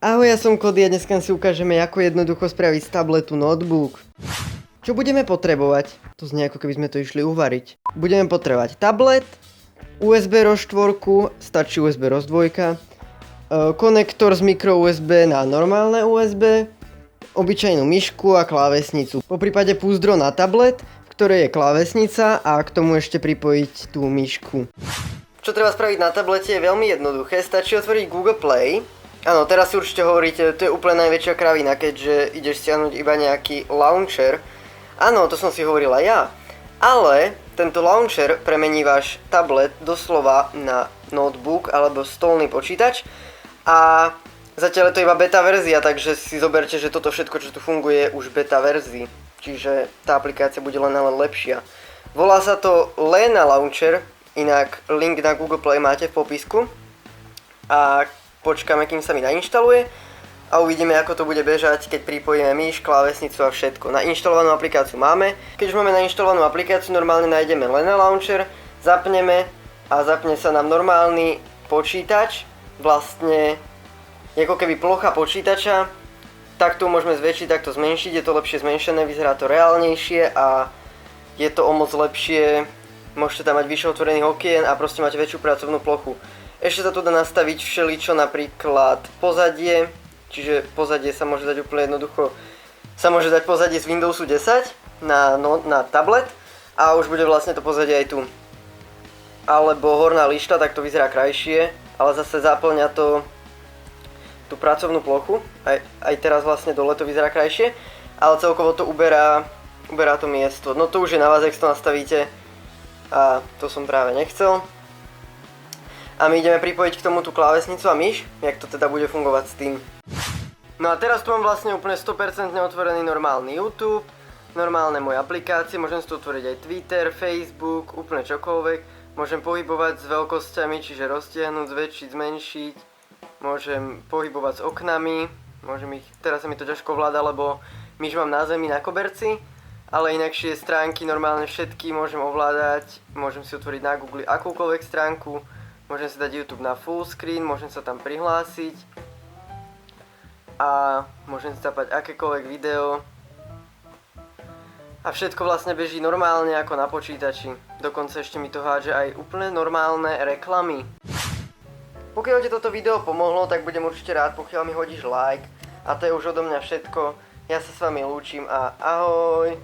Ahoj, ja som Kody a dneska si ukážeme, ako jednoducho spraviť z tabletu notebook. Čo budeme potrebovať? To znie ako keby sme to išli uvariť. Budeme potrebovať tablet, USB ROS4, stačí USB ROS2, konektor z micro USB na normálne USB, obyčajnú myšku a klávesnicu. Poprípade púzdro na tablet, v ktorej je klávesnica a k tomu ešte pripojiť tú myšku. Čo treba spraviť na tablete je veľmi jednoduché, stačí otvoriť Google Play. Áno, teraz si určite hovoríte, to je úplne najväčšia kravina, keďže ideš stiahnuť iba nejaký launcher. Áno, to som si hovorila ja. Ale tento launcher premení váš tablet doslova na notebook alebo stolný počítač. A zatiaľ je to iba beta verzia, takže si zoberte, že toto všetko, čo tu funguje, je už beta verzii. Čiže tá aplikácia bude len lepšia. Volá sa to Lena Launcher, inak link na Google Play máte v popisku. A počkáme, kým sa mi nainštaluje a uvidíme, ako to bude bežať, keď pripojíme myš, klávesnicu a všetko. Nainštalovanú aplikáciu máme. Keď už máme nainštalovanú aplikáciu, normálne nájdeme Lena Launcher, zapneme a zapne sa nám normálny počítač. Vlastne ako keby plocha počítača. Takto môžeme zväčšiť, takto zmenšiť, je to lepšie zmenšené, vyzerá to reálnejšie a je to o moc lepšie. Môžete tam mať vyššie otvorených okien a proste máte väčšiu pracovnú plochu. Ešte sa tu dá nastaviť všeličo, napríklad pozadie, čiže pozadie sa môže dať úplne jednoducho, sa môže dať pozadie z Windowsu 10 na tablet a už bude vlastne to pozadie aj tu. Alebo horná lišta, tak to vyzerá krajšie, ale zase zaplňa to tú pracovnú plochu, aj teraz vlastne dole to vyzerá krajšie, ale celkovo to uberá to miesto. No to už je na vás, ak to nastavíte a to som práve nechcel. A my ideme pripojiť k tomu tú klávesnicu a myš, jak to teda bude fungovať s tým. No a teraz tu mám vlastne úplne 100% otvorený normálny YouTube, normálne moje aplikácie, môžem si tu otvoriť aj Twitter, Facebook, úplne čokoľvek. Môžem pohybovať s veľkosťami, čiže roztiahnuť, zväčšiť, zmenšiť. Môžem pohybovať s oknami, teraz sa mi to ťažko vláda, lebo myš mám na zemi na koberci, ale inakšie stránky normálne všetky môžem ovládať, môžem si otvoriť na Google akúkoľvek stránku. Môžem si dať YouTube na full screen, môžem sa tam prihlásiť a môžem si zapať akékoľvek video a všetko vlastne beží normálne ako na počítači. Dokonca ešte mi to hádže aj úplne normálne reklamy. Pokiaľ ti toto video pomohlo, tak budem určite rád, pokiaľ mi hodíš like a to je už odo mňa všetko. Ja sa s vami lúčim a ahoj!